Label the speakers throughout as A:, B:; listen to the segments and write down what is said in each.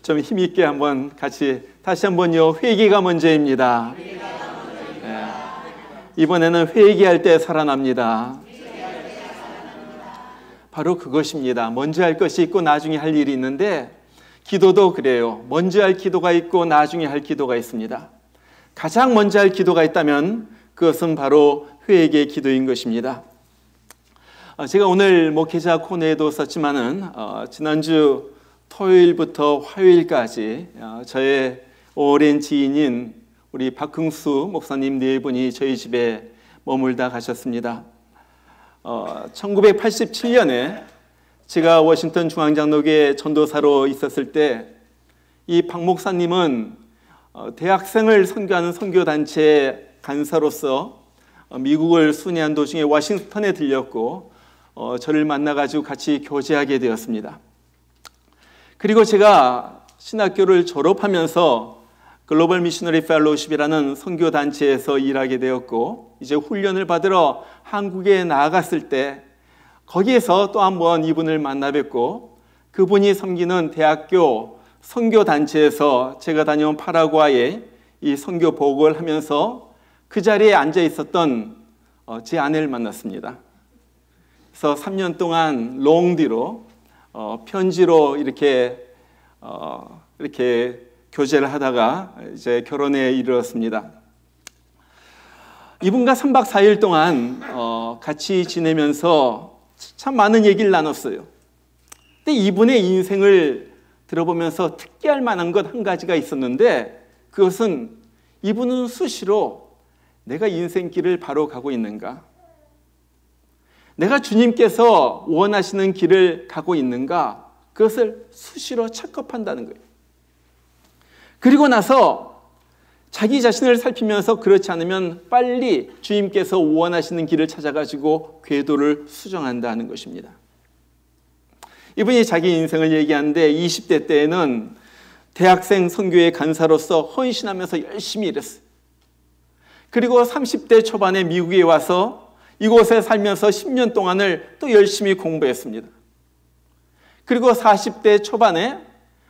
A: 좀 힘있게 한번 같이 다시 한번요. 회개가 먼저입니다. 네. 이번에는 회개할 때 살아납니다. 바로 그것입니다. 먼저 할 것이 있고 나중에 할 일이 있는데 기도도 그래요. 먼저 할 기도가 있고 나중에 할 기도가 있습니다. 가장 먼저 할 기도가 있다면 그것은 바로 회개의 기도인 것입니다. 제가 오늘 목회자 코너에도 썼지만은 지난주 토요일부터 화요일까지 저의 오랜 지인인 우리 박흥수 목사님 네 분이 저희 집에 머물다 가셨습니다. 1987년에 제가 워싱턴 중앙장로교회 전도사로 있었을 때 이 박 목사님은 대학생을 선교하는 선교단체 간사로서 미국을 순회한 도중에 워싱턴에 들렸고 저를 만나가지고 같이 교제하게 되었습니다. 그리고 제가 신학교를 졸업하면서 글로벌 미셔너리 펠로우십이라는 선교단체에서 일하게 되었고 이제 훈련을 받으러 한국에 나아갔을 때 거기에서 또 한번 이분을 만나 뵙고 그분이 섬기는 대학교 선교단체에서 제가 다녀온 파라과이에 이 선교 보고를 하면서 그 자리에 앉아 있었던 제 아내를 만났습니다. 그래서 3년 동안 롱디로 편지로 이렇게 교제를 하다가 이제 결혼에 이르렀습니다. 이분과 3박 4일 동안 같이 지내면서 참 많은 얘기를 나눴어요. 근데 이분의 인생을 들어보면서 특기할 만한 것 한 가지가 있었는데 그것은 이분은 수시로 내가 인생길을 바로 가고 있는가? 내가 주님께서 원하시는 길을 가고 있는가? 그것을 수시로 체크업한다는 거예요. 그리고 나서 자기 자신을 살피면서 그렇지 않으면 빨리 주님께서 원하시는 길을 찾아가지고 궤도를 수정한다는 것입니다. 이분이 자기 인생을 얘기하는데 20대 때에는 대학생 선교회 간사로서 헌신하면서 열심히 일했어요. 그리고 30대 초반에 미국에 와서 이곳에 살면서 10년 동안을 또 열심히 공부했습니다. 그리고 40대 초반에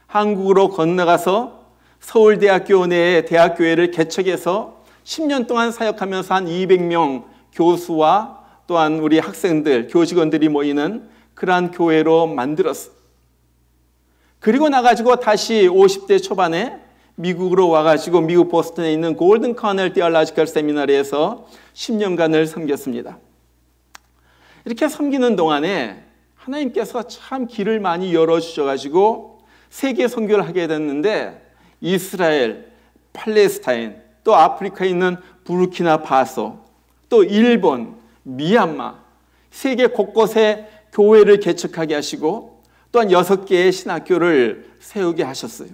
A: 한국으로 건너가서 서울대학교 내에 대학교회를 개척해서 10년 동안 사역하면서 한 200명 교수와 또한 우리 학생들, 교직원들이 모이는 그러한 교회로 만들었어요. 그리고 나가지고 다시 50대 초반에 미국으로 와가지고 미국 보스턴에 있는 골든 커넬 디얼라지컬 세미나리에서 10년간을 섬겼습니다. 이렇게 섬기는 동안에 하나님께서 참 길을 많이 열어주셔가지고 세계 선교를 하게 됐는데 이스라엘, 팔레스타인, 또 아프리카에 있는 부르키나파소, 또 일본, 미얀마 세계 곳곳에 교회를 개척하게 하시고 또한 6개의 신학교를 세우게 하셨어요.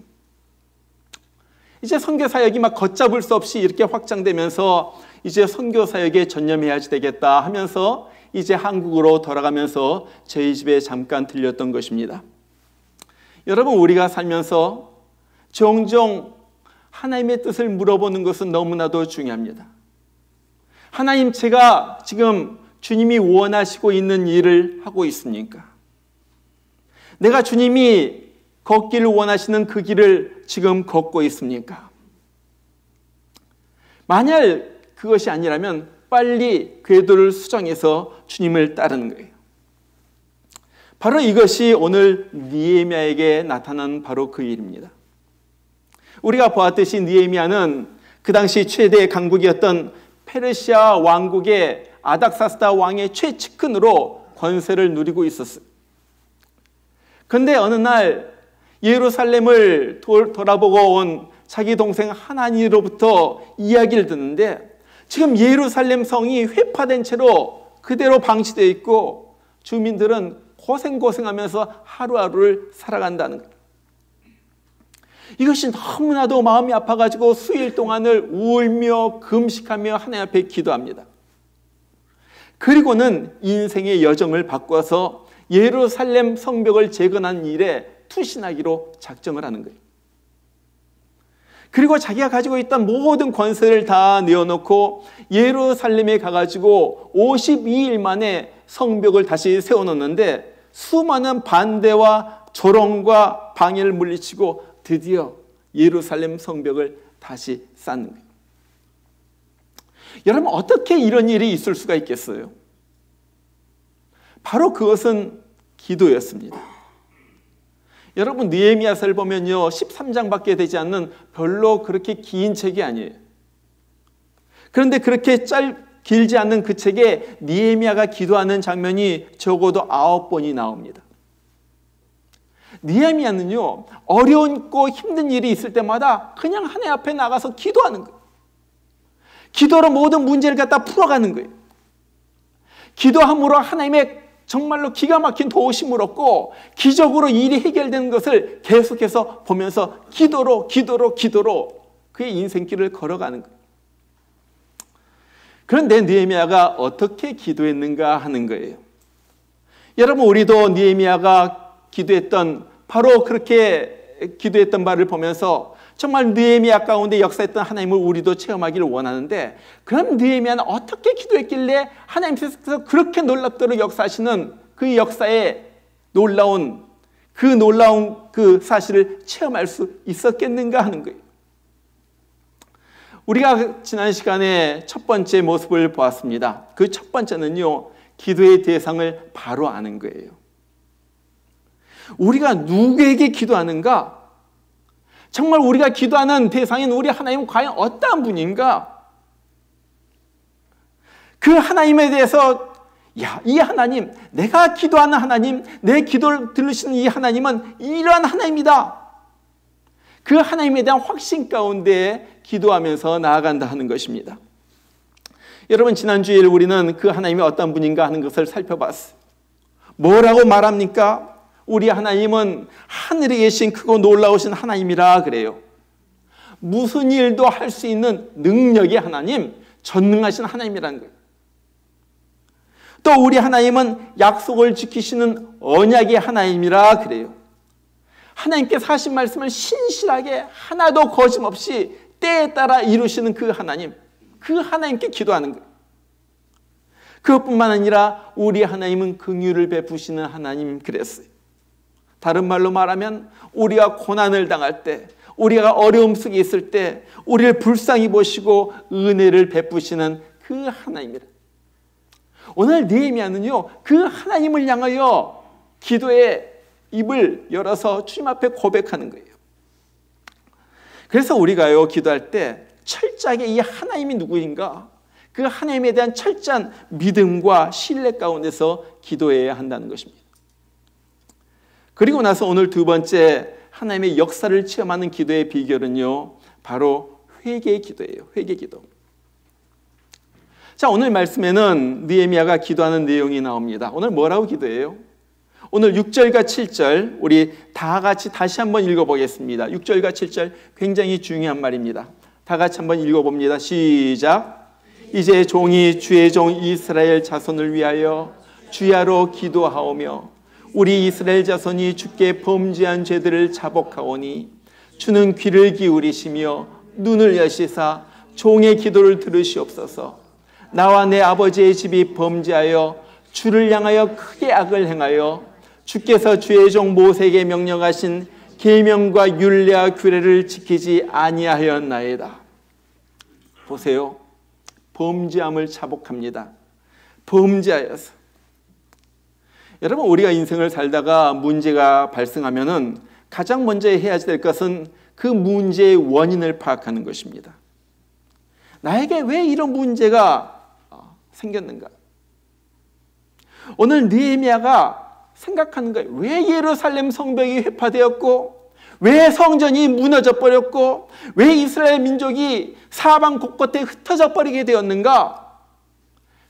A: 이제 선교 사역이 막 걷잡을 수 없이 이렇게 확장되면서 이제 선교 사역에 전념해야 되겠다 하면서 이제 한국으로 돌아가면서 저희 집에 잠깐 들렸던 것입니다. 여러분, 우리가 살면서 종종 하나님의 뜻을 물어보는 것은 너무나도 중요합니다. 하나님, 제가 지금 주님이 원하시고 있는 일을 하고 있습니까? 내가 주님이 걷기를 원하시는 그 길을 지금 걷고 있습니까? 만약 그것이 아니라면 빨리 궤도를 수정해서 주님을 따르는 거예요. 바로 이것이 오늘 느헤미야에게 나타난 바로 그 일입니다. 우리가 보았듯이 느헤미야는 그 당시 최대 강국이었던 페르시아 왕국의 아닥사스다 왕의 최측근으로 권세를 누리고 있었어요. 그런데 어느 날 예루살렘을 돌아보고 온 자기 동생 하나니로부터 이야기를 듣는데 지금 예루살렘 성이 회파된 채로 그대로 방치되어 있고 주민들은 고생하면서 하루하루를 살아간다는 거예요. 이것이 너무나도 마음이 아파가지고 수일 동안을 울며 금식하며 하나님 앞에 기도합니다. 그리고는 인생의 여정을 바꿔서 예루살렘 성벽을 재건한 일에 투신하기로 작정을 하는 거예요. 그리고 자기가 가지고 있던 모든 권세를 다 내어놓고 예루살렘에 가가지고 52일 만에 성벽을 다시 세워놓는데 수많은 반대와 조롱과 방해를 물리치고 드디어 예루살렘 성벽을 다시 쌓는 거예요. 여러분, 어떻게 이런 일이 있을 수가 있겠어요? 바로 그것은 기도였습니다. 여러분, 느헤미야서를 보면요, 13장밖에 되지 않는 별로 그렇게 긴 책이 아니에요. 그런데 그렇게 길지 않는 그 책에 느헤미야가 기도하는 장면이 적어도 9번이 나옵니다. 느헤미야는요, 어려운고 힘든 일이 있을 때마다 그냥 하나님 앞에 나가서 기도하는 거예요. 기도로 모든 문제를 갖다 풀어가는 거예요. 기도함으로 하나님의 정말로 기가 막힌 도우심을 얻고 기적으로 일이 해결되는 것을 계속해서 보면서 기도로 그의 인생길을 걸어가는 거예요. 그런데 느헤미야가 어떻게 기도했는가 하는 거예요. 여러분, 우리도 느헤미야가 기도했던, 바로 그렇게 기도했던 바를 보면서 정말 느헤미야 가운데 역사했던 하나님을 우리도 체험하기를 원하는데, 그럼 느헤미야는 어떻게 기도했길래 하나님께서 그렇게 놀랍도록 역사하시는 그 역사의 놀라운 그 사실을 체험할 수 있었겠는가 하는 거예요. 우리가 지난 시간에 첫 번째 모습을 보았습니다. 그 첫 번째는요, 기도의 대상을 바로 아는 거예요. 우리가 누구에게 기도하는가? 정말 우리가 기도하는 대상인 우리 하나님은 과연 어떠한 분인가? 그 하나님에 대해서, 이 하나님, 내가 기도하는 하나님, 내 기도를 들으시는 이 하나님은 이러한 하나님이다. 그 하나님에 대한 확신 가운데 기도하면서 나아간다 하는 것입니다. 여러분, 지난주에 우리는 그 하나님이 어떤 분인가 하는 것을 살펴봤어요. 뭐라고 말합니까? 우리 하나님은 하늘에 계신 크고 놀라우신 하나님이라 그래요. 무슨 일도 할 수 있는 능력의 하나님, 전능하신 하나님이라는 거예요. 또 우리 하나님은 약속을 지키시는 언약의 하나님이라 그래요. 하나님께서 하신 말씀을 신실하게 하나도 거짓없이 때에 따라 이루시는 그 하나님, 그 하나님께 기도하는 거예요. 그것뿐만 아니라 우리 하나님은 긍휼을 베푸시는 하나님 그랬어요. 다른 말로 말하면 우리가 고난을 당할 때, 우리가 어려움 속에 있을 때 우리를 불쌍히 보시고 은혜를 베푸시는 그 하나님이라. 오늘 느헤미야는요, 그 하나님을 향하여 기도의 입을 열어서 주님 앞에 고백하는 거예요. 그래서 우리가요, 기도할 때 철저하게 이 하나님이 누구인가, 그 하나님에 대한 철저한 믿음과 신뢰 가운데서 기도해야 한다는 것입니다. 그리고 나서 오늘 두 번째 하나님의 역사를 체험하는 기도의 비결은요, 바로 회개 기도예요. 회개 기도. 자, 오늘 말씀에는 느헤미야가 기도하는 내용이 나옵니다. 오늘 뭐라고 기도해요? 오늘 6절과 7절 우리 다 같이 다시 한번 읽어보겠습니다. 6절과 7절 굉장히 중요한 말입니다. 다 같이 한번 읽어봅니다. 시작. 이제 종이 주의 종 이스라엘 자손을 위하여 주야로 기도하오며 우리 이스라엘 자손이 주께 범죄한 죄들을 자복하오니 주는 귀를 기울이시며 눈을 여시사 종의 기도를 들으시옵소서. 나와 내 아버지의 집이 범죄하여 주를 향하여 크게 악을 행하여 주께서 주의 종 모세에게 명령하신 계명과 율례와 규례를 지키지 아니하였나이다. 보세요. 범죄함을 자복합니다. 범죄하여서. 여러분, 우리가 인생을 살다가 문제가 발생하면은 가장 먼저 해야 될 것은 그 문제의 원인을 파악하는 것입니다. 나에게 왜 이런 문제가 생겼는가? 오늘 느헤미야가 생각하는 거예요. 왜 예루살렘 성벽이 회파되었고, 왜 성전이 무너져 버렸고, 왜 이스라엘 민족이 사방 곳곳에 흩어져 버리게 되었는가?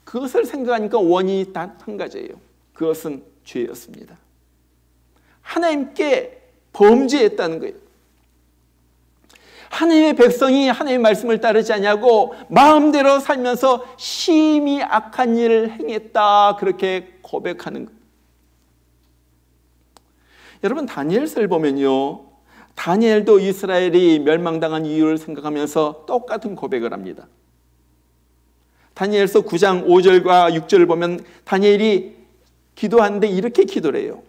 A: 그것을 생각하니까 원인이 단 한 가지예요. 그것은 죄였습니다. 하나님께 범죄했다는 거예요. 하나님의 백성이 하나님의 말씀을 따르지 않냐고 마음대로 살면서 심히 악한 일을 행했다, 그렇게 고백하는 거예요. 여러분, 다니엘서를 보면요, 다니엘도 이스라엘이 멸망당한 이유를 생각하면서 똑같은 고백을 합니다. 다니엘서 9장 5절과 6절을 보면 다니엘이 기도하는데 이렇게 기도를 해요.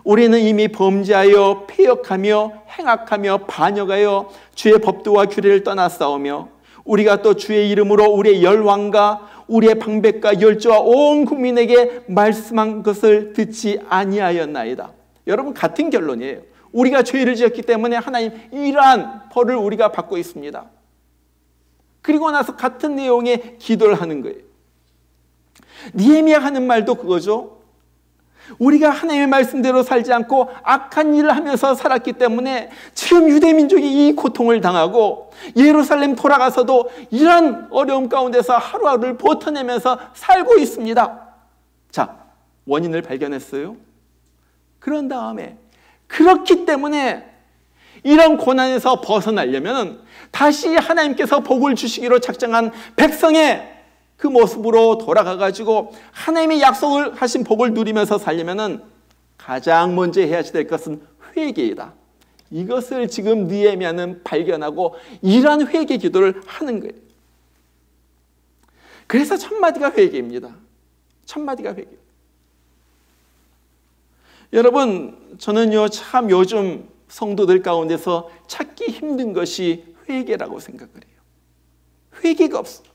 A: 우리는 이미 범죄하여 패역하며 행악하며 반역하여 주의 법도와 규례를 떠났사오며 우리가 또 주의 이름으로 우리의 열왕과 우리의 방백과 열조와 온 국민에게 말씀한 것을 듣지 아니하였나이다. 여러분, 같은 결론이에요. 우리가 죄를 지었기 때문에 하나님 이러한 벌을 우리가 받고 있습니다. 그리고 나서 같은 내용의 기도를 하는 거예요. 느헤미야 하는 말도 그거죠. 우리가 하나님의 말씀대로 살지 않고 악한 일을 하면서 살았기 때문에 지금 유대민족이 이 고통을 당하고 예루살렘 돌아가서도 이런 어려움 가운데서 하루하루를 버텨내면서 살고 있습니다. 자, 원인을 발견했어요. 그런 다음에 그렇기 때문에 이런 고난에서 벗어나려면 다시 하나님께서 복을 주시기로 작정한 백성의 그 모습으로 돌아가가지고 하나님의 약속을 하신 복을 누리면서 살려면 가장 먼저 해야 될 것은 회개이다. 이것을 지금 느헤미야는 발견하고 이러한 회개 기도를 하는 거예요. 그래서 첫 마디가 회개입니다. 첫 마디가 회개. 여러분, 저는요 참 요즘 성도들 가운데서 찾기 힘든 것이 회개라고 생각을 해요. 회개가 없어요.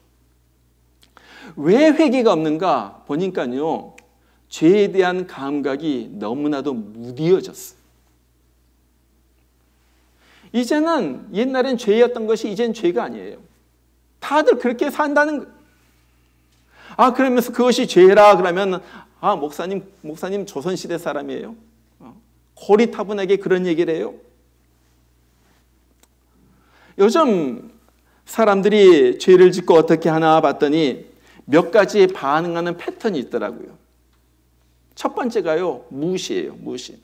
A: 왜 회개가 없는가 보니까요, 죄에 대한 감각이 너무나도 무뎌졌어요. 이제는 옛날엔 죄였던 것이 이젠 죄가 아니에요. 다들 그렇게 산다는 거예요. 그러면서 그것이 죄라 그러면 목사님 조선시대 사람이에요. 고리타분하게 그런 얘기를 해요. 요즘 사람들이 죄를 짓고 어떻게 하나 봤더니 몇 가지 반응하는 패턴이 있더라고요. 첫 번째가요, 무시예요. 무시.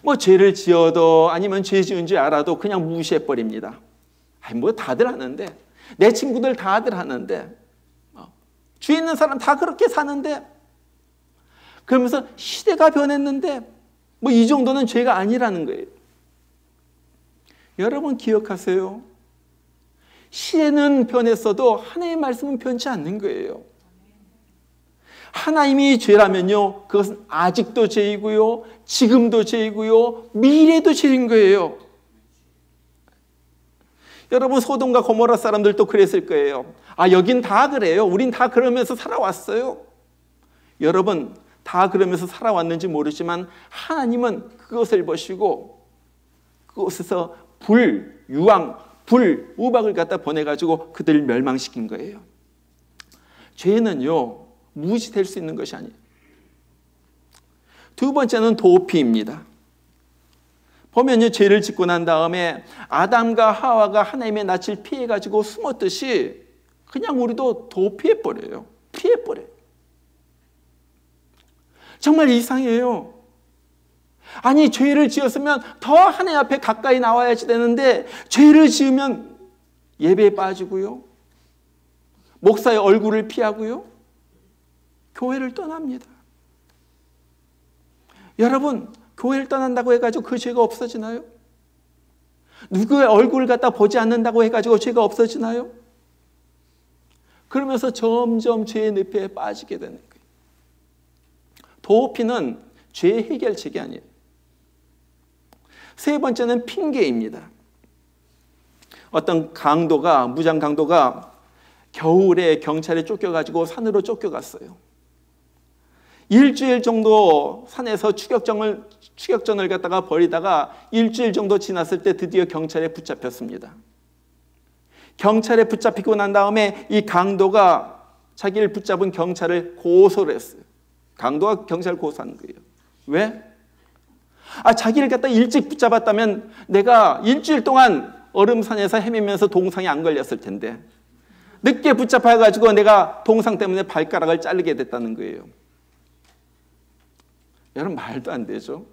A: 뭐 죄를 지어도 아니면 죄 지은 줄 알아도 그냥 무시해버립니다. 뭐 다들 하는데, 내 친구들 다들 하는데, 주위 있는 사람 다 그렇게 사는데, 그러면서 시대가 변했는데 뭐 이 정도는 죄가 아니라는 거예요. 여러분 기억하세요. 시대는 변했어도 하나님의 말씀은 변치 않는 거예요. 하나님이 죄라면요, 그것은 아직도 죄이고요, 지금도 죄이고요, 미래도 죄인 거예요. 여러분, 소돔과 고모라 사람들도 그랬을 거예요. 여긴 다 그래요. 우린 다 그러면서 살아왔어요. 여러분, 다 그러면서 살아왔는지 모르지만 하나님은 그것을 보시고 그곳에서 불, 우박을 갖다 보내가지고 그들을 멸망시킨 거예요. 죄는요, 무시될 수 있는 것이 아니에요. 두 번째는 도피입니다. 보면요, 죄를 짓고 난 다음에 아담과 하와가 하나님의 낯을 피해가지고 숨었듯이 그냥 우리도 도피해버려요. 피해버려요. 정말 이상해요. 아니, 죄를 지었으면 더 하나님 앞에 가까이 나와야지 되는데 죄를 지으면 예배에 빠지고요, 목사의 얼굴을 피하고요, 교회를 떠납니다. 여러분, 교회를 떠난다고 해가지고 그 죄가 없어지나요? 누구의 얼굴을 갖다 보지 않는다고 해가지고 죄가 없어지나요? 그러면서 점점 죄의 늪에 빠지게 되는 거예요. 도피는 죄의 해결책이 아니에요. 세 번째는 핑계입니다. 어떤 무장 강도가 겨울에 경찰에 쫓겨가지고 산으로 쫓겨갔어요. 일주일 정도 산에서 추격전을 갖다가 벌이다가 일주일 정도 지났을 때 드디어 경찰에 붙잡혔습니다. 경찰에 붙잡히고 난 다음에 이 강도가 자기를 붙잡은 경찰을 고소를 했어요. 강도가 경찰을 고소한 거예요. 왜? 자기를 갖다 일찍 붙잡았다면 내가 일주일 동안 얼음산에서 헤매면서 동상에 안 걸렸을 텐데 늦게 붙잡아가지고 내가 동상 때문에 발가락을 자르게 됐다는 거예요. 여러분, 말도 안 되죠.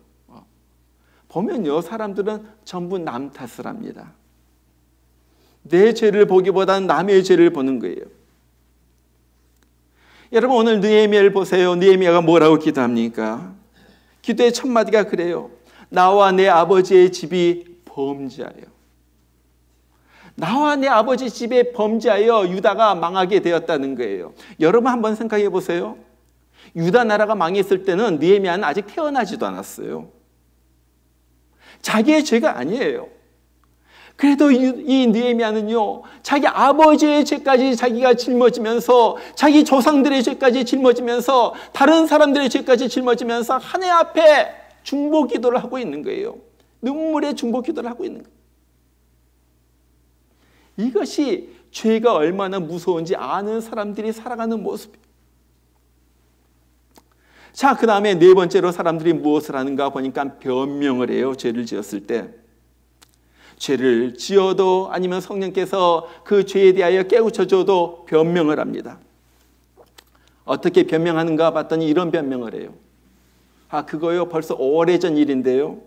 A: 보면요, 사람들은 전부 남 탓을 합니다. 내 죄를 보기보다는 남의 죄를 보는 거예요. 여러분, 오늘 느헤미야를 보세요. 느헤미야가 뭐라고 기도합니까? 기도의 첫 마디가 그래요. 나와 내 아버지의 집이 범죄하여. 나와 내 아버지 집에 범죄하여 유다가 망하게 되었다는 거예요. 여러분 한번 생각해 보세요. 유다 나라가 망했을 때는 느헤미야는 아직 태어나지도 않았어요. 자기의 죄가 아니에요. 그래도 이 느헤미야는요, 자기 아버지의 죄까지 자기가 짊어지면서, 자기 조상들의 죄까지 짊어지면서, 다른 사람들의 죄까지 짊어지면서 하나님 앞에 중보 기도를 하고 있는 거예요. 눈물의 중보 기도를 하고 있는 거예요. 이것이 죄가 얼마나 무서운지 아는 사람들이 살아가는 모습이에요. 자, 그 다음에 네 번째로 사람들이 무엇을 하는가 보니까 변명을 해요. 죄를 지었을 때. 죄를 지어도 아니면 성령께서 그 죄에 대하여 깨우쳐줘도 변명을 합니다. 어떻게 변명하는가 봤더니 이런 변명을 해요. 그거요 벌써 오래전 일인데요.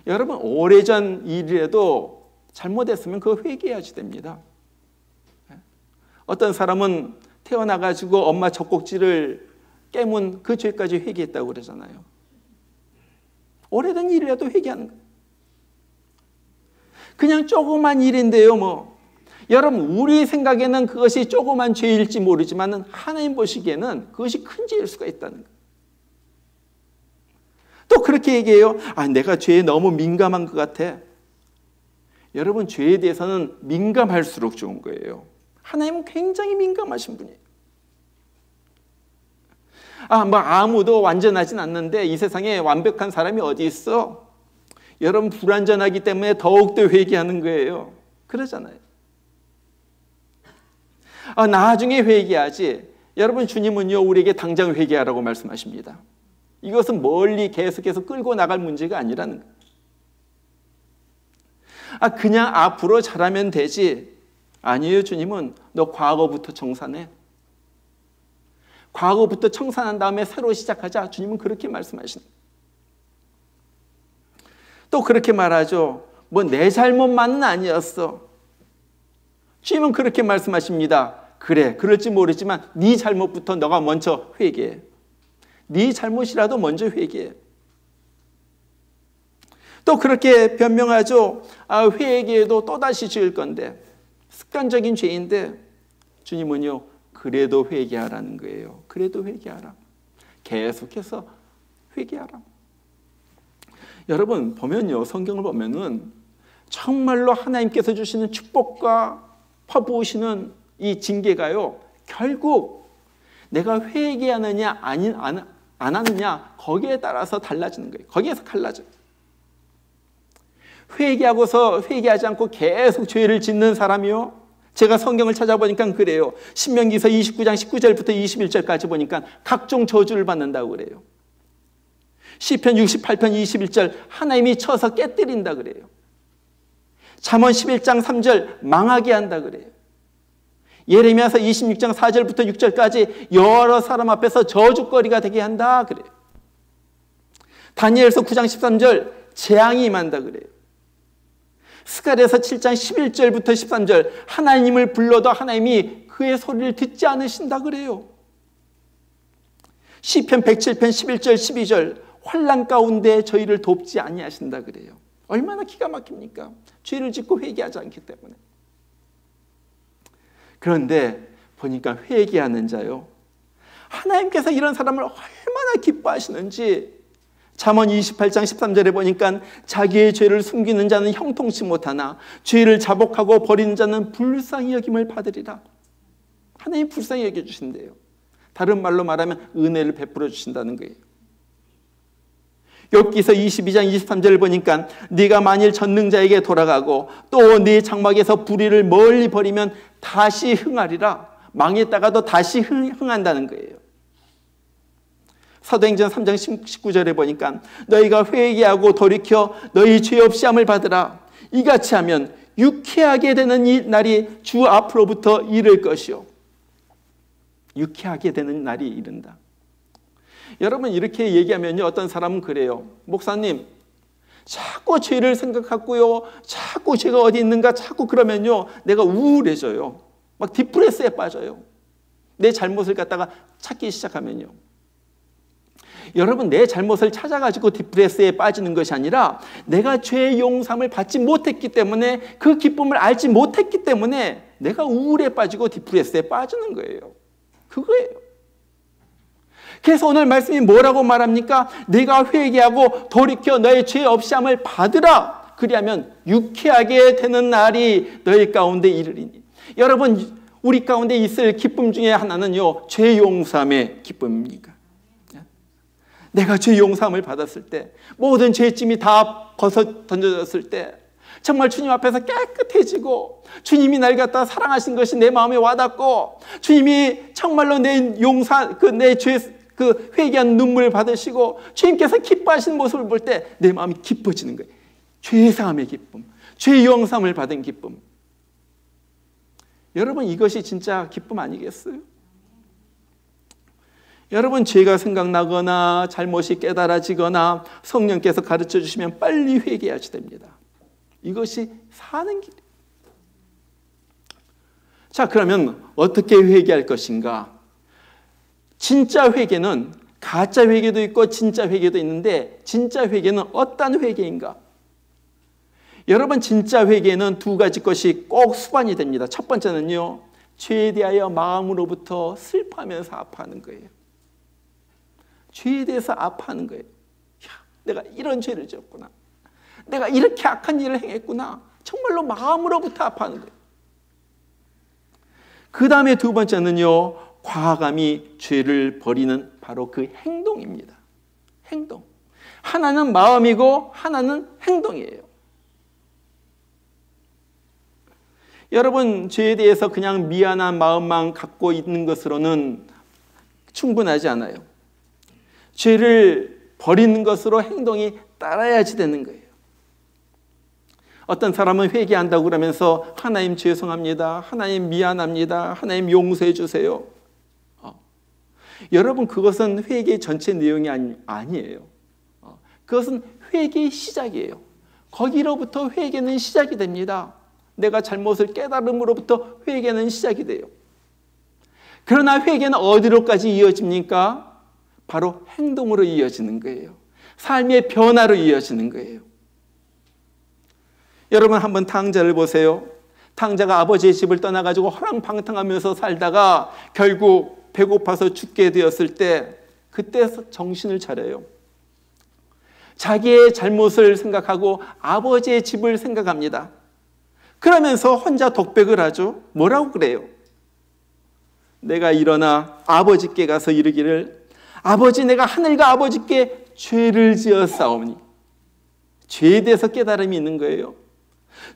A: 여러분, 오래전 일이라도 잘못했으면 그거 회개해야지 됩니다. 어떤 사람은 태어나가지고 엄마 젖꼭지를 깨문 그 죄까지 회개했다고 그러잖아요. 오래된 일이라도 회개하는 거예요. 그냥 조그만 일인데요, 뭐. 여러분, 우리 생각에는 그것이 조그만 죄일지 모르지만 하나님 보시기에는 그것이 큰 죄일 수가 있다는 거예요. 또 그렇게 얘기해요. 내가 죄에 너무 민감한 것 같아. 여러분, 죄에 대해서는 민감할수록 좋은 거예요. 하나님은 굉장히 민감하신 분이에요. 아무도 완전하진 않는데 이 세상에 완벽한 사람이 어디 있어? 여러분, 불완전하기 때문에 더욱더 회개하는 거예요. 그러잖아요. 나중에 회개하지. 여러분, 주님은요 우리에게 당장 회개하라고 말씀하십니다. 이것은 멀리 계속해서 끌고 나갈 문제가 아니라는 거예요. 그냥 앞으로 잘하면 되지. 아니에요. 주님은 너 과거부터 청산해. 과거부터 청산한 다음에 새로 시작하자. 주님은 그렇게 말씀하시는 거예요. 또 그렇게 말하죠. 내 잘못만은 아니었어. 주님은 그렇게 말씀하십니다. 그래, 그럴지 모르지만 네 잘못부터 너가 먼저 회개해. 네 잘못이라도 먼저 회개해. 또 그렇게 변명하죠. 회개해도 또다시 지을 건데, 습관적인 죄인데, 주님은요 그래도 회개하라는 거예요. 그래도 회개하라. 계속해서 회개하라. 여러분, 보면요, 성경을 보면은 정말로 하나님께서 주시는 축복과 퍼부으시는 이 징계가요, 결국 내가 회개하느냐 안 하느냐 거기에 따라서 달라지는 거예요. 거기에서 갈라져요. 회개하고서 회개하지 않고 계속 죄를 짓는 사람이요, 제가 성경을 찾아보니까 그래요. 신명기서 29장 19절부터 21절까지 보니까 각종 저주를 받는다고 그래요. 시편 68편 21절 하나님이 쳐서 깨뜨린다 그래요. 잠언 11장 3절 망하게 한다 그래요. 예레미야서 26장 4절부터 6절까지 여러 사람 앞에서 저주거리가 되게 한다 그래요. 다니엘서 9장 13절 재앙이 임한다 그래요. 스가랴서 7장 11절부터 13절 하나님을 불러도 하나님이 그의 소리를 듣지 않으신다 그래요. 시편 107편 11절 12절 환난 가운데 저희를 돕지 아니하신다 그래요. 얼마나 기가 막힙니까? 죄를 짓고 회개하지 않기 때문에. 그런데 보니까 회개하는 자요, 하나님께서 이런 사람을 얼마나 기뻐하시는지 잠언 28장 13절에 보니까 자기의 죄를 숨기는 자는 형통치 못하나 죄를 자복하고 버리는 자는 불쌍히 여김을 받으리라. 하나님 불쌍히 여겨주신대요. 다른 말로 말하면 은혜를 베풀어 주신다는 거예요. 욥기서 22장 23절을 보니까 네가 만일 전능자에게 돌아가고 또 네 장막에서 불의를 멀리 버리면 다시 흥하리라. 망했다가도 다시 흥한다는 거예요. 사도행전 3장 19절에 보니까 너희가 회개하고 돌이켜 너희 죄 없이 함을 받으라. 이같이 하면 유쾌하게 되는 이 날이 주 앞으로부터 이를 것이요. 유쾌하게 되는 날이 이른다. 여러분, 이렇게 얘기하면요, 어떤 사람은 그래요. 목사님, 자꾸 죄를 생각하고요, 자꾸 죄가 어디 있는가 자꾸 그러면요 내가 우울해져요. 막 디프레스에 빠져요. 내 잘못을 갖다가 찾기 시작하면요. 여러분, 내 잘못을 찾아가지고 디프레스에 빠지는 것이 아니라 내가 죄의 용서함을 받지 못했기 때문에, 그 기쁨을 알지 못했기 때문에 내가 우울에 빠지고 디프레스에 빠지는 거예요. 그거예요. 그래서 오늘 말씀이 뭐라고 말합니까? 내가 회개하고 돌이켜 너의 죄 없이함을 받으라. 그리하면 유쾌하게 되는 날이 너희 가운데 이르리니. 여러분, 우리 가운데 있을 기쁨 중에 하나는요, 죄 용서함의 기쁨입니다. 내가 죄 용서함을 받았을 때, 모든 죄짐이 다 벗어 던져졌을 때, 정말 주님 앞에서 깨끗해지고, 주님이 날 갖다 사랑하신 것이 내 마음에 와닿고, 주님이 정말로 내 회개한 눈물을 받으시고, 주님께서 기뻐하시는 모습을 볼 때 내 마음이 기뻐지는 거예요. 죄 사함의 기쁨, 죄 용서함을 받은 기쁨. 여러분, 이것이 진짜 기쁨 아니겠어요? 여러분, 죄가 생각나거나 잘못이 깨달아지거나 성령께서 가르쳐 주시면 빨리 회개하셔야 됩니다. 이것이 사는 길이에요. 자, 그러면 어떻게 회개할 것인가? 진짜 회개는 가짜 회개도 있고 진짜 회개도 있는데, 진짜 회개는 어떤 회개인가? 여러분, 진짜 회개는 두 가지 것이 꼭 수반이 됩니다. 첫 번째는요, 죄에 대하여 마음으로부터 슬퍼하면서 아파하는 거예요. 죄에 대해서 아파하는 거예요. 야, 내가 이런 죄를 지었구나. 내가 이렇게 악한 일을 행했구나. 정말로 마음으로부터 아파하는 거예요. 그 다음에 두 번째는요, 과감히 죄를 버리는 바로 그 행동입니다. 행동. 하나는 마음이고 하나는 행동이에요. 여러분, 죄에 대해서 그냥 미안한 마음만 갖고 있는 것으로는 충분하지 않아요. 죄를 버리는 것으로 행동이 따라야지 되는 거예요. 어떤 사람은 회개한다고 그러면서 하나님 죄송합니다, 하나님 미안합니다, 하나님 용서해 주세요. 여러분, 그것은 회개 전체 내용이 아니에요. 그것은 회개의 시작이에요. 거기로부터 회개는 시작이 됩니다. 내가 잘못을 깨달음으로부터 회개는 시작이 돼요. 그러나 회개는 어디로까지 이어집니까? 바로 행동으로 이어지는 거예요. 삶의 변화로 이어지는 거예요. 여러분, 한번 탕자를 보세요. 탕자가 아버지의 집을 떠나가지고 허랑방탕하면서 살다가 결국 배고파서 죽게 되었을 때, 그때 정신을 차려요. 자기의 잘못을 생각하고 아버지의 집을 생각합니다. 그러면서 혼자 독백을 하죠. 뭐라고 그래요? 내가 일어나 아버지께 가서 이르기를, 아버지, 내가 하늘과 아버지께 죄를 지었사오니. 죄에 대해서 깨달음이 있는 거예요.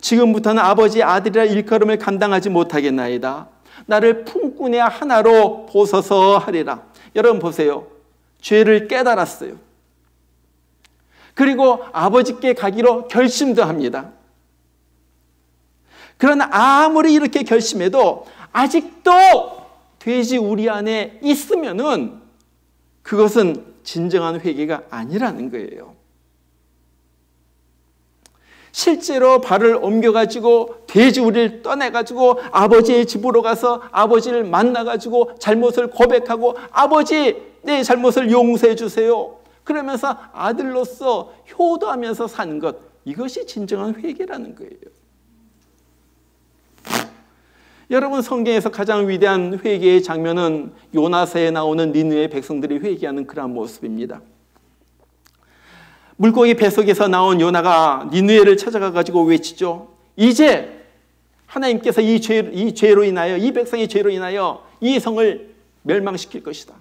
A: 지금부터는 아버지의 아들이라 일컬음을 감당하지 못하겠나이다. 나를 품꾼의 하나로 보소서 하리라. 여러분 보세요. 죄를 깨달았어요. 그리고 아버지께 가기로 결심도 합니다. 그러나 아무리 이렇게 결심해도 아직도 돼지 우리 안에 있으면은 그것은 진정한 회개가 아니라는 거예요. 실제로 발을 옮겨가지고 돼지 우리를 떠내가지고 아버지의 집으로 가서 아버지를 만나가지고 잘못을 고백하고, 아버지, 내 잘못을 용서해 주세요. 그러면서 아들로서 효도하면서 사는 것, 이것이 진정한 회개라는 거예요. 여러분, 성경에서 가장 위대한 회개의 장면은 요나서에 나오는 니느웨 백성들이 회개하는 그런 모습입니다. 물고기 뱃속에서 나온 요나가 니느웨를 찾아가가지고 외치죠. 이제 하나님께서 이 죄로 인하여, 이 백성의 죄로 인하여 이 성을 멸망시킬 것이다.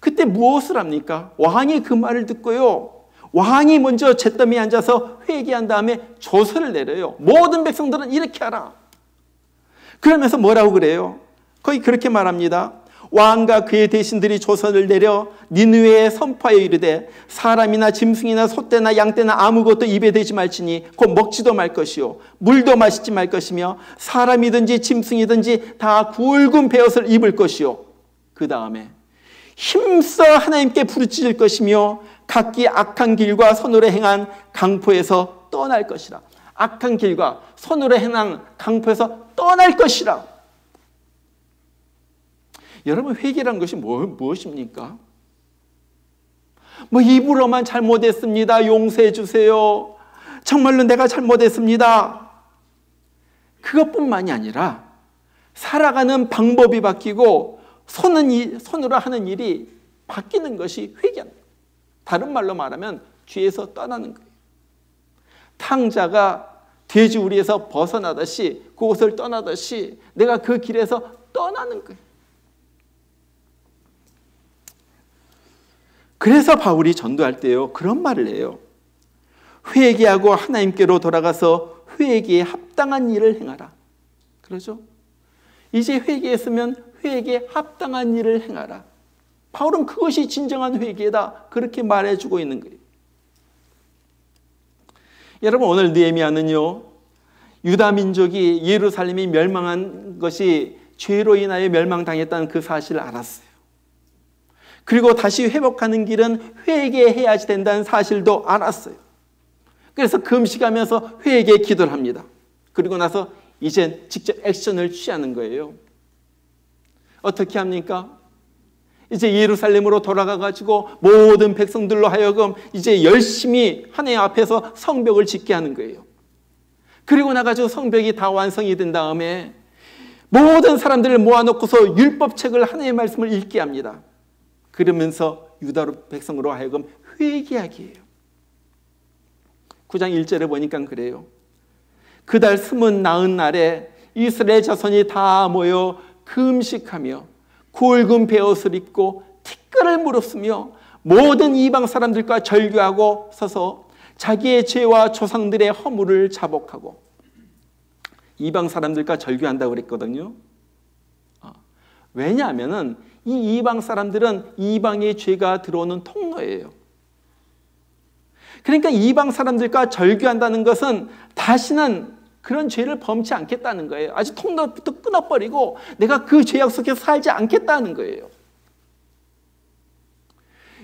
A: 그때 무엇을 합니까? 왕이 그 말을 듣고요, 왕이 먼저 잿더미에 앉아서 회개한 다음에 조서를 내려요. 모든 백성들은 이렇게 하라. 그러면서 뭐라고 그래요? 거의 그렇게 말합니다. 왕과 그의 대신들이 조서를 내려 니느웨에 선포하여 이르되, 사람이나 짐승이나 소떼나 양떼나 아무것도 입에 대지 말지니 곧 먹지도 말 것이요 물도 마시지 말 것이며 사람이든지 짐승이든지 다 굵은 베옷을 입을 것이요, 그 다음에 힘써 하나님께 부르짖을 것이며 각기 악한 길과 선으로 행한 강포에서 떠날 것이라. 악한 길과 선으로 행한 강포에서 떠날 것이라. 여러분, 회개라는 것이 무엇입니까? 입으로만 잘못했습니다, 용서해 주세요, 정말로 내가 잘못했습니다, 그것뿐만이 아니라 살아가는 방법이 바뀌고 손으로 하는 일이 바뀌는 것이 회개하는 거예요. 다른 말로 말하면 죄에서 떠나는 거예요. 탕자가 돼지우리에서 벗어나듯이, 그곳을 떠나듯이 내가 그 길에서 떠나는 거예요. 그래서 바울이 전도할 때요, 그런 말을 해요. 회개하고 하나님께로 돌아가서 회개에 합당한 일을 행하라. 그러죠? 이제 회개했으면 회개에 합당한 일을 행하라. 바울은 그것이 진정한 회개다, 그렇게 말해주고 있는 거예요. 여러분, 오늘 느헤미야는요, 유다 민족이 예루살렘이 멸망한 것이 죄로 인하여 멸망당했다는 그 사실을 알았어요. 그리고 다시 회복하는 길은 회개해야지 된다는 사실도 알았어요. 그래서 금식하면서 회개 기도를 합니다. 그리고 나서 이젠 직접 액션을 취하는 거예요. 어떻게 합니까? 이제 예루살렘으로 돌아가가지고 모든 백성들로 하여금 이제 열심히 하나님 앞에서 성벽을 짓게 하는 거예요. 그리고 나가지고 성벽이 다 완성이 된 다음에 모든 사람들을 모아놓고서 율법책을, 하나님의 말씀을 읽게 합니다. 그러면서 유다 백성으로 하여금 회개하게 해요. 9장 1절에 보니까 그래요. 그달 29날에 이스라엘 자손이 다 모여 금식하며 굵은 베옷을 입고 티끌을 무릅쓰며 모든 이방 사람들과 절규하고 서서 자기의 죄와 조상들의 허물을 자복하고. 이방 사람들과 절규한다고 그랬거든요. 왜냐하면 이 이방 사람들은 이방의 죄가 들어오는 통로예요. 그러니까 이방 사람들과 절규한다는 것은 다시는 그런 죄를 범치 않겠다는 거예요. 아주 통로부터 끊어버리고 내가 그 죄악 속에서 살지 않겠다는 거예요.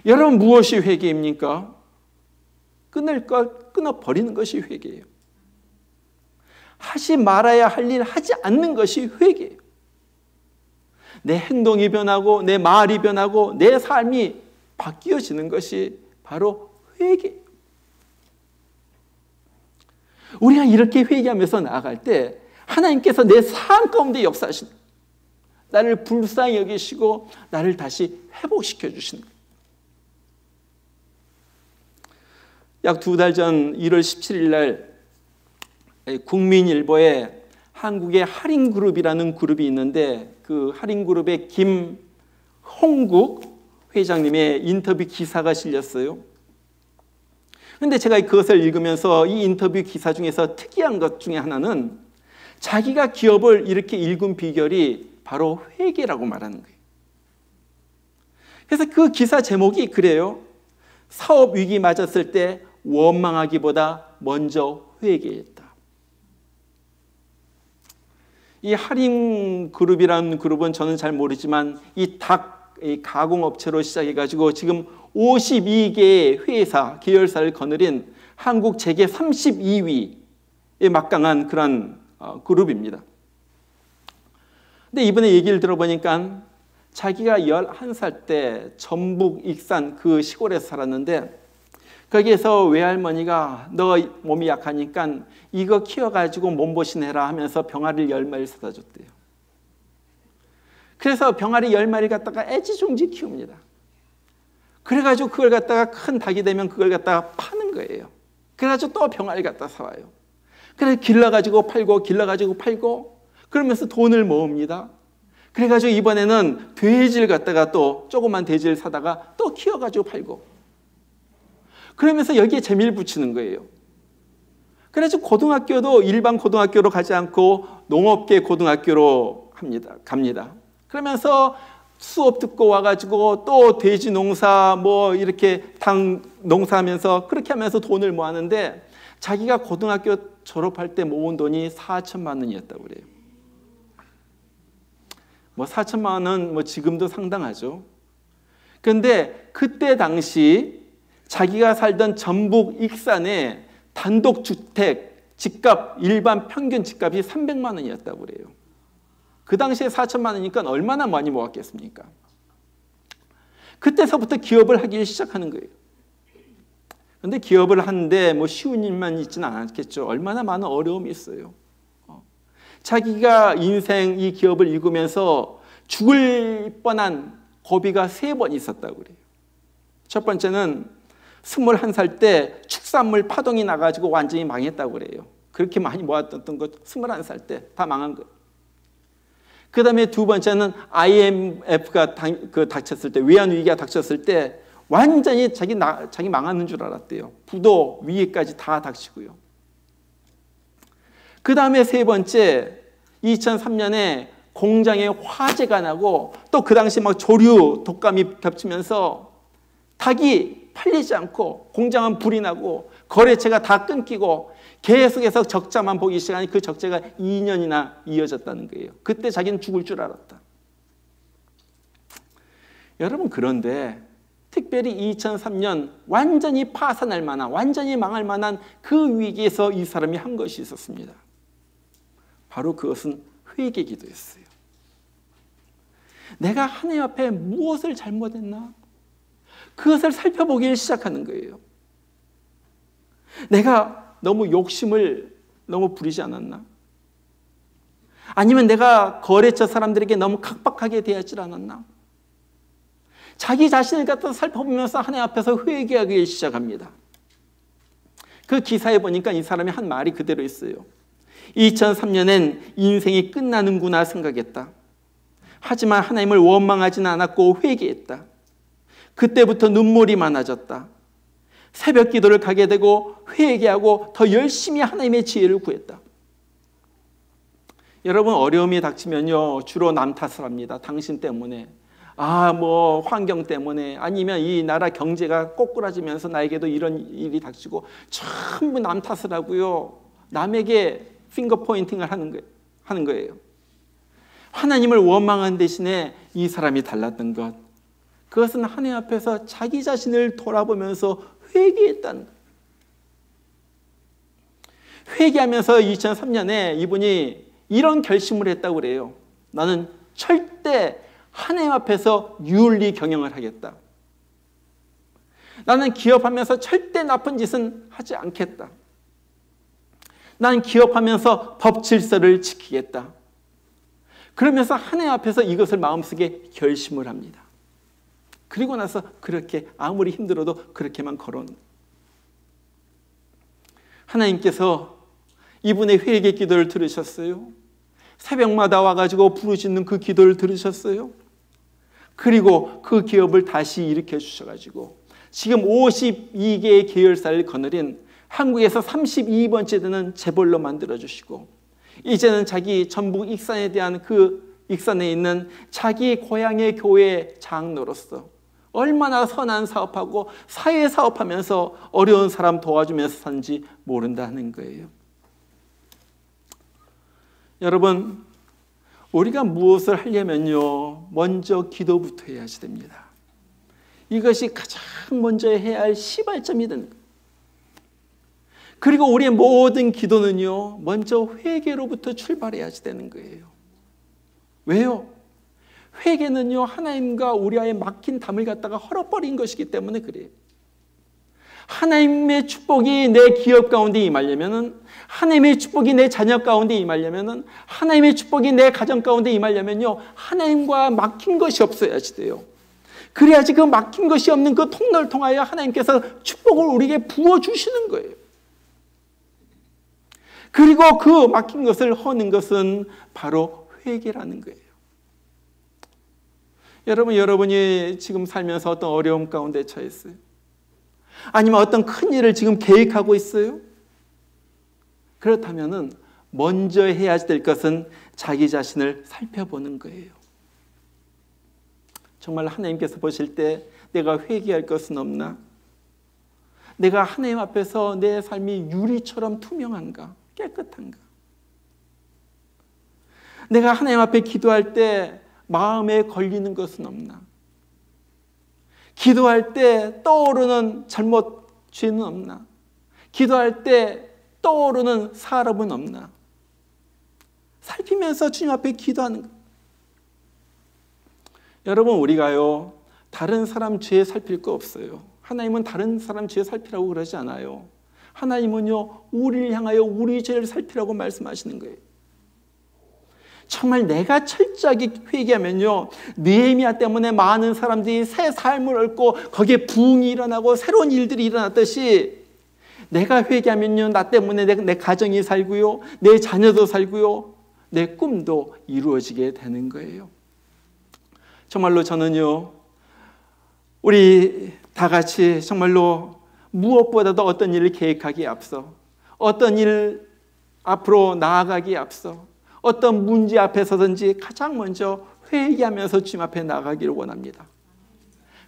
A: 여러분, 무엇이 회개입니까? 끊어버리는 것이 회개예요. 하지 말아야 할 일 하지 않는 것이 회개예요. 내 행동이 변하고 내 말이 변하고 내 삶이 바뀌어지는 것이 바로 회개예요. 우리가 이렇게 회개하면서 나아갈 때 하나님께서 내 삶 가운데 역사하시는, 나를 불쌍히 여기시고 나를 다시 회복시켜 주시는 거예요. 약 2달 전 1월 17일 날 국민일보에 한국의 할인그룹이라는 그룹이 있는데 그 할인그룹의 김홍국 회장님의 인터뷰 기사가 실렸어요. 그런데 제가 그것을 읽으면서 이 인터뷰 기사 중에서 특이한 것 중에 하나는 자기가 기업을 이렇게 일군 비결이 바로 회개라고 말하는 거예요. 그래서 그 기사 제목이 그래요. 사업 위기 맞았을 때 원망하기보다 먼저 회개했다. 이 할인그룹이라는 그룹은 저는 잘 모르지만 이 닭 가공업체로 시작해가지고 지금 52개의 회사, 계열사를 거느린 한국 재계 32위의 막강한 그런 그룹입니다. 근데 이번에 얘기를 들어보니까 자기가 11살 때 전북 익산 그 시골에서 살았는데 거기에서 외할머니가 너 몸이 약하니까 이거 키워가지고 몸보신해라 하면서 병아리를 10마리를 사다 줬대요. 그래서 병아리 10마리 갖다가 애지중지 키웁니다. 그래가지고 그걸 갖다가 큰 닭이 되면 그걸 갖다가 파는 거예요. 그래가지고 또 병아리 갖다 사와요. 그래서 길러가지고 팔고 길러가지고 팔고 그러면서 돈을 모읍니다. 그래가지고 이번에는 돼지를 갖다가 또 조그만 돼지를 사다가 또 키워가지고 팔고 그러면서 여기에 재미를 붙이는 거예요. 그래서 고등학교도 일반 고등학교로 가지 않고 농업계 고등학교로 갑니다. 그러면서 수업 듣고 와가지고 또 돼지 농사 뭐 이렇게 당 농사하면서 그렇게 하면서 돈을 모았는데 자기가 고등학교 졸업할 때 모은 돈이 4천만 원이었다고 그래요. 뭐 4천만 원은 뭐 지금도 상당하죠. 그런데 그때 당시 자기가 살던 전북 익산의 단독주택 집값, 일반 평균 집값이 300만 원이었다고 그래요. 그 당시에 4천만 원이니까 얼마나 많이 모았겠습니까? 그때서부터 기업을 하기 시작하는 거예요. 그런데 기업을 하는데 뭐 쉬운 일만 있지는 않았겠죠. 얼마나 많은 어려움이 있어요. 자기가 인생 이 기업을 읽으면서 죽을 뻔한 고비가 3번 있었다고 그래요. 첫 번째는 21살 때 축산물 파동이 나가지고 완전히 망했다고 그래요. 그렇게 많이 모았던 것 21살 때 다 망한 거예요. 그 다음에 두 번째는 IMF가 닥쳤을 때, 외환위기가 닥쳤을 때 완전히 자기 망하는 줄 알았대요. 부도 위기까지 다 닥치고요. 그 다음에 세 번째, 2003년에 공장에 화재가 나고 또 그 당시 막 조류 독감이 겹치면서 닭이 팔리지 않고 공장은 불이 나고 거래처가 다 끊기고 계속해서 적자만 보기 시작하니 그 적자가 2년이나 이어졌다는 거예요. 그때 자기는 죽을 줄 알았다. 여러분, 그런데 특별히 2003년 완전히 파산할 만한, 완전히 망할 만한 그 위기에서 이 사람이 한 것이 있었습니다. 바로 그것은 회개 기도였어요. 내가 하나님 앞에 무엇을 잘못했나? 그것을 살펴보기 시작하는 거예요. 내가 너무 욕심을 너무 부리지 않았나? 아니면 내가 거래처 사람들에게 너무 각박하게 대하지 않았나? 자기 자신을 갖다 살펴보면서 하나님 앞에서 회개하기 시작합니다. 그 기사에 보니까 이 사람이 한 말이 그대로 있어요. 2003년엔 인생이 끝나는구나 생각했다. 하지만 하나님을 원망하지는 않았고 회개했다. 그때부터 눈물이 많아졌다. 새벽 기도를 가게 되고 회개하고 더 열심히 하나님의 지혜를 구했다. 여러분, 어려움이 닥치면요 주로 남 탓을 합니다. 당신 때문에, 환경 때문에, 아니면 이 나라 경제가 꼬꾸라지면서 나에게도 이런 일이 닥치고 전부 남 탓을 하고요, 남에게 핑거 포인팅을 하는 거예요. 하나님을 원망한 대신에 이 사람이 달랐던 것, 그것은 하나님 앞에서 자기 자신을 돌아보면서 회개했다는 거예요. 회개하면서 2003년에 이분이 이런 결심을 했다고 그래요. 나는 절대 하나님 앞에서 유을리 경영을 하겠다. 나는 기업하면서 절대 나쁜 짓은 하지 않겠다. 나는 기업하면서 법 질서를 지키겠다. 그러면서 하나님 앞에서 이것을 마음속에 결심을 합니다. 그리고 나서 그렇게 아무리 힘들어도 그렇게만 걸어온. 하나님께서 이분의 회개 기도를 들으셨어요. 새벽마다 와가지고 부르짖는 그 기도를 들으셨어요. 그리고 그 기업을 다시 일으켜 주셔가지고 지금 52개의 계열사를 거느린 한국에서 32번째 되는 재벌로 만들어주시고, 이제는 자기 전북 익산에 대한 그 익산에 있는 자기 고향의 교회 장로로서 얼마나 선한 사업하고 사회 사업하면서 어려운 사람 도와주면서 사는지 모른다는 거예요. 여러분, 우리가 무엇을 하려면요 먼저 기도부터 해야지 됩니다. 이것이 가장 먼저 해야 할 시발점이 되는 거예요. 그리고 우리의 모든 기도는요 먼저 회개로부터 출발해야지 되는 거예요. 왜요? 회개는요 하나님과 우리와의 막힌 담을 갖다가 헐어버린 것이기 때문에 그래요. 하나님의 축복이 내 기업 가운데 임하려면은, 하나님의 축복이 내 자녀 가운데 임하려면은, 하나님의 축복이 내 가정 가운데 임하려면요 하나님과 막힌 것이 없어야지 돼요. 그래야지 그 막힌 것이 없는 그 통로를 통하여 하나님께서 축복을 우리에게 부어주시는 거예요. 그리고 그 막힌 것을 허는 것은 바로 회개라는 거예요. 여러분이 지금 살면서 어떤 어려움 가운데 처해 있어요? 아니면 어떤 큰 일을 지금 계획하고 있어요? 그렇다면은 먼저 해야 될 것은 자기 자신을 살펴보는 거예요. 정말 하나님께서 보실 때 내가 회개할 것은 없나? 내가 하나님 앞에서 내 삶이 유리처럼 투명한가? 깨끗한가? 내가 하나님 앞에 기도할 때 마음에 걸리는 것은 없나? 기도할 때 떠오르는 잘못, 죄는 없나? 기도할 때 떠오르는 사람은 없나? 살피면서 주님 앞에 기도하는 것. 여러분, 우리가요 다른 사람 죄 살필 거 없어요. 하나님은 다른 사람 죄 살피라고 그러지 않아요. 하나님은요 우리를 향하여 우리 죄를 살피라고 말씀하시는 거예요. 정말 내가 철저하게 회개하면요, 느헤미야 때문에 많은 사람들이 새 삶을 얻고 거기에 부흥이 일어나고 새로운 일들이 일어났듯이 내가 회개하면요, 나 때문에 내 가정이 살고요, 내 자녀도 살고요, 내 꿈도 이루어지게 되는 거예요. 정말로 저는요, 우리 다 같이 정말로 무엇보다도 어떤 일을 계획하기에 앞서, 어떤 일 앞으로 나아가기에 앞서, 어떤 문제 앞에서든지 가장 먼저 회개하면서 주님 앞에 나아가기를 원합니다.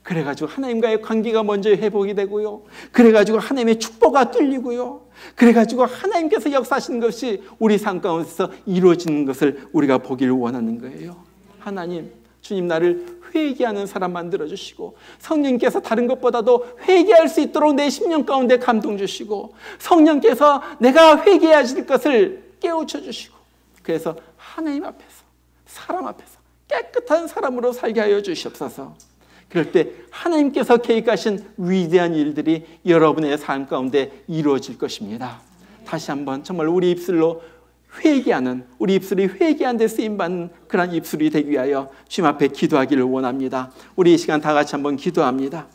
A: 그래가지고 하나님과의 관계가 먼저 회복이 되고요, 그래가지고 하나님의 축복가 뚫리고요, 그래가지고 하나님께서 역사하시는 것이 우리 삶 가운데서 이루어지는 것을 우리가 보기를 원하는 거예요. 하나님, 주님 나를 회개하는 사람 만들어주시고, 성령께서 다른 것보다도 회개할 수 있도록 내 심령 가운데 감동 주시고, 성령께서 내가 회개해야 될 것을 깨우쳐 주시고, 그래서 하나님 앞에서, 사람 앞에서 깨끗한 사람으로 살게 하여 주시옵소서. 그럴 때 하나님께서 계획하신 위대한 일들이 여러분의 삶 가운데 이루어질 것입니다. 다시 한번 정말 우리 입술로 회개하는, 우리 입술이 회개한 데 쓰임받는 그런 입술이 되기 위하여 주님 앞에 기도하기를 원합니다. 우리 이 시간 다 같이 한번 기도합니다.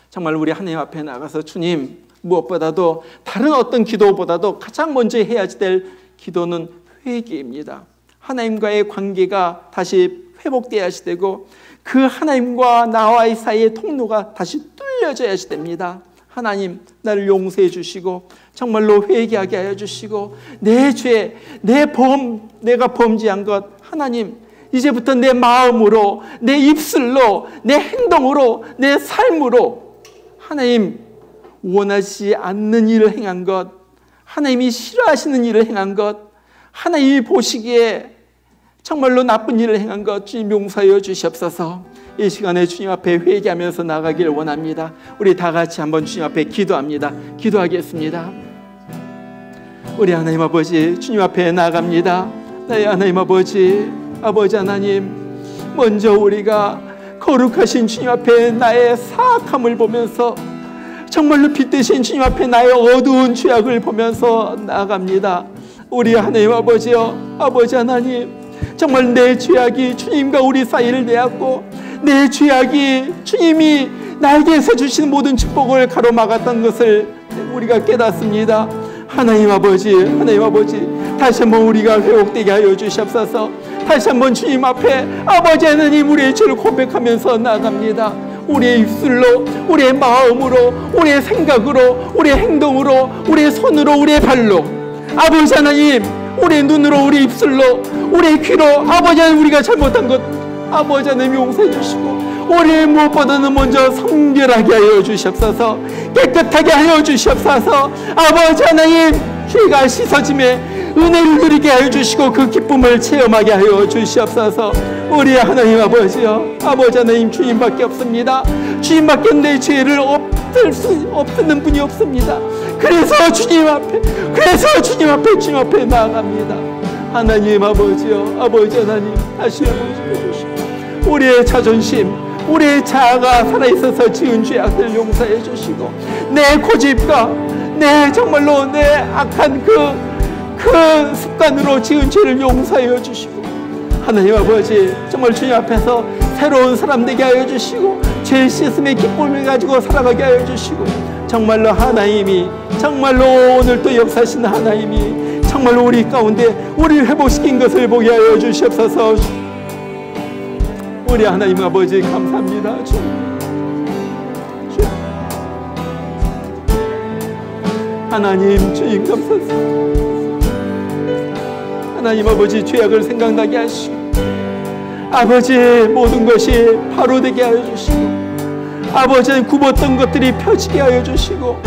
A: 정말 우리 하나님 앞에 나가서 주님, 무엇보다도 다른 어떤 기도보다도 가장 먼저 해야 될 기도는 회개입니다. 하나님과의 관계가 다시 회복되어야 되고, 그 하나님과 나와의 사이의 통로가 다시 뚫려져야 됩니다. 하나님, 나를 용서해 주시고 정말로 회개하게 하여 주시고, 내 죄, 내가 범죄한 것, 하나님 이제부터 내 마음으로, 내 입술로, 내 행동으로, 내 삶으로 하나님 원하지 않는 일을 행한 것, 하나님이 싫어하시는 일을 행한 것, 하나님이 보시기에 정말로 나쁜 일을 행한 것 주님 용서하여 주시옵소서. 이 시간에 주님 앞에 회개하면서 나가기를 원합니다. 우리 다 같이 한번 주님 앞에 기도합니다. 기도하겠습니다. 우리 하나님 아버지, 주님 앞에 나갑니다. 나의 하나님 아버지, 아버지 하나님, 먼저 우리가 거룩하신 주님 앞에 나의 사악함을 보면서, 정말로 빛되신 주님 앞에 나의 어두운 죄악을 보면서 나아갑니다. 우리 하나님 아버지요, 아버지 하나님, 정말 내 죄악이 주님과 우리 사이를 내었고, 내 죄악이 주님이 나에게서 주신 모든 축복을 가로막았던 것을 우리가 깨닫습니다. 하나님 아버지, 하나님 아버지, 다시 한번 우리가 회복되게 하여 주시옵소서. 다시 한번 주님 앞에 아버지 하나님, 우리의 죄를 고백하면서 나아갑니다. 우리의 입술로, 우리의 마음으로, 우리의 생각으로, 우리의 행동으로, 우리의 손으로, 우리의 발로, 아버지 하나님, 우리의 눈으로, 우리 입술로, 우리의 귀로, 아버지 하나님 우리가 잘못한 것 아버지 하나님 용서해 주시고, 우리 무엇보다는 먼저 성결하게 하여 주시옵소서. 깨끗하게 하여 주시옵소서. 아버지 하나님, 죄가 씻어짐에 은혜를 누리게 하여 주시고 그 기쁨을 체험하게 하여 주시옵소서. 우리 하나님 아버지요, 아버지 하나님, 주님밖에 없습니다. 주님밖에 내 죄를 없애는 분이 없습니다. 그래서 주님 앞에 주님 앞에 나아갑니다. 하나님 아버지요, 아버지 하나님, 다시 한번 해주시고, 우리의 자존심, 우리의 자아가 살아있어서 지은 죄악들 용서해 주시고, 내 고집과 정말로 내 악한 그 습관으로 지은 죄를 용서해 주시고, 하나님 아버지, 정말 주님 앞에서 새로운 사람 되게 하여 주시고, 죄 씻음의 기쁨을 가지고 살아가게 하여 주시고, 정말로 하나님이, 정말로 오늘 또 역사하신 하나님이 정말로 우리 가운데 우리를 회복시킨 것을 보게 하여 주시옵소서. 우리 하나님 아버지 감사합니다. 하나님 주님 감사합니다. 하나님 아버지, 죄악을 생각나게 하시고, 아버지 모든 것이 바로 되게 하여 주시고, 아버지 굽었던 것들이 펴지게 하여 주시고,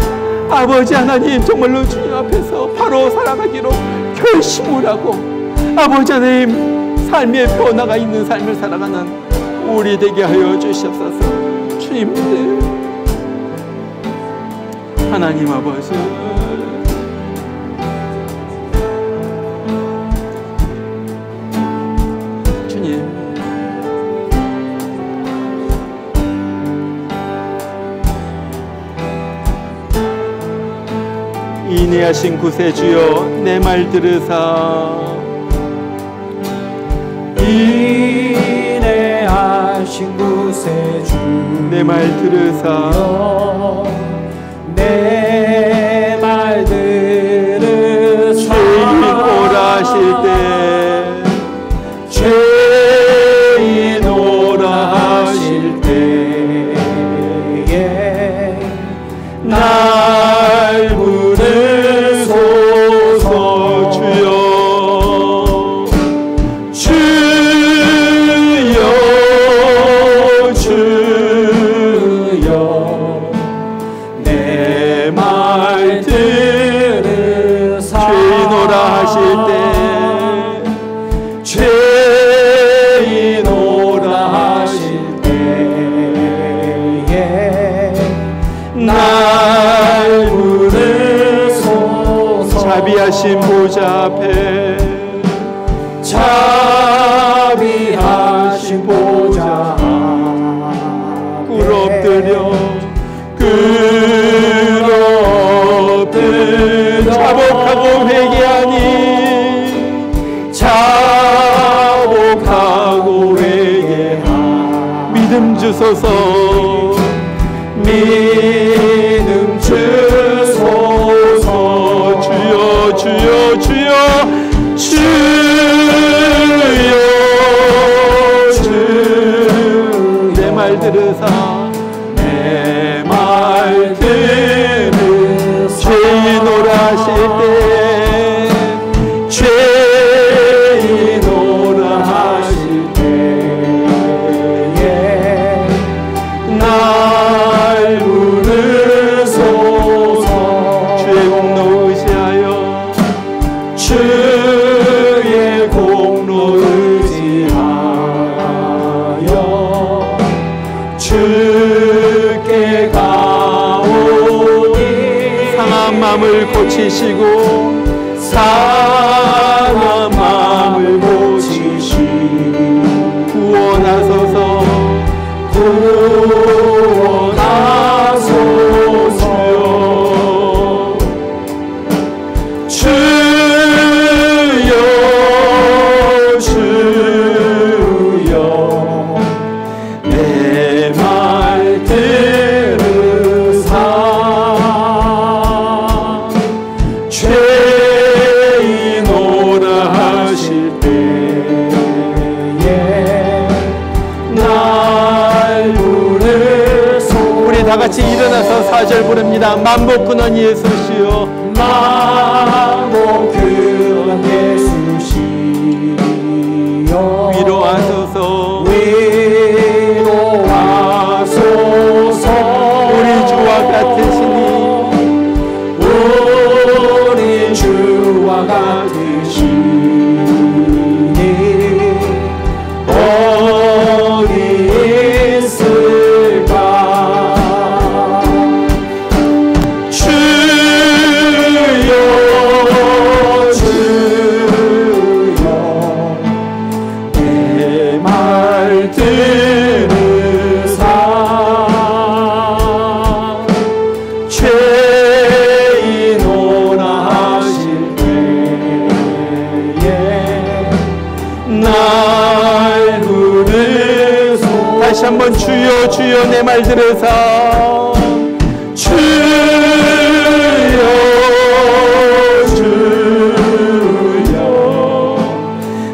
A: 아버지 하나님 정말로 주님 앞에서 바로 살아가기로 결심을 하고, 아버지 하나님 삶의 변화가 있는 삶을 살아가는 우리 되게 하여 주시옵소서. 주님, 하나님 아버지, 주님, 인내하신 구세주여, 내 말 들으사
B: 인내하신 곳에 주
A: 내 말 들으사
B: 내 말 들으사
A: 죄인 오라 하실 때
B: 죄인 오라 하실 때에 날 부르소서
A: 주여
B: 내 말 들으사
A: 죄인 오라 하실 때
B: 죄인 오라 하실 때에 날 부르소서
A: 자비하신 보좌 앞에
B: 자비하신 보좌
A: 꿇어 엎드려 자복하고 회개하니
B: 자복하고 회개하니
A: 믿음 주소서
B: 믿음 주소서
A: 주여 주여 주여 주여 내 말 들으사
B: 내 말 들으사
A: 죄인 오라 하실 때
B: 죄인 오라 하실 때에 날 부르소서
A: 주의 공로 의지하여
B: 주의 공로 의지하여 주께 가오니
A: 상한 마음을 고치시고
B: 상한 마음을 고치시고
A: 구원하소서
B: 구원하소서 주여 주여 내 말 들으사 죄인 오라 하실 때에 날 부르소서
A: 우리 다 같이 일어나서 4절 부릅니다. 만복 근원 예수시여
B: 만복 근원 예수시여
A: 위로하소서
B: 위로하소서
A: 우리 주와 같으시니
B: 우리 주와 같으시니 어디 있을까 주여 주여 내 말 들으사 죄인 오라 하실 때에 날 부르소서
A: 다시 한번 주여 주여 내 말 들으사
B: 주여 주여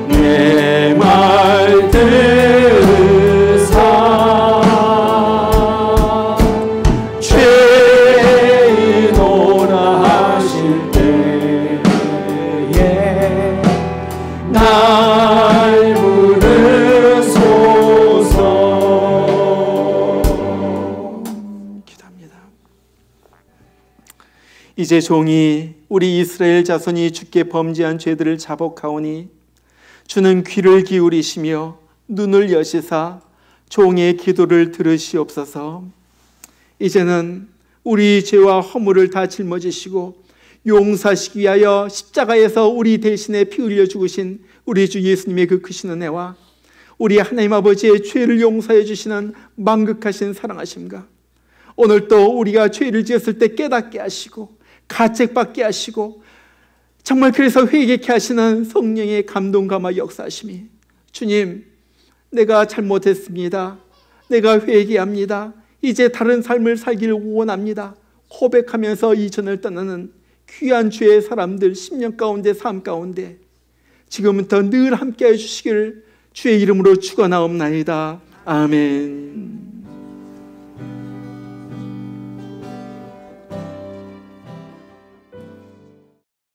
B: 내 말 들으사 죄인 오라 하실 때에 날 부르소서
A: 기도합니다. 이제 종이 우리 이스라엘 자손이 주께 범죄한 죄들을 자복하오니 주는 귀를 기울이시며 눈을 여시사 종의 기도를 들으시옵소서. 이제는 우리 죄와 허물을 다 짊어지시고 용서하시기 위하여 십자가에서 우리 대신에 피 흘려 죽으신 우리 주 예수님의 그 크신 은혜와 우리 하나님 아버지의 죄를 용서해 주시는 만극하신 사랑하심과 오늘 또 우리가 죄를 지었을 때 깨닫게 하시고 가책받게 하시고 정말 그래서 회개케 하시는 성령의 감동 감화 역사하심이 주님, 내가 잘못했습니다. 내가 회개합니다. 이제 다른 삶을 살기를 원합니다. 고백하면서 이전을 떠나는 귀한 주의 사람들 10년 가운데 삶 가운데 지금부터 늘 함께해 주시기를 주의 이름으로 축원하옵나이다. 아멘.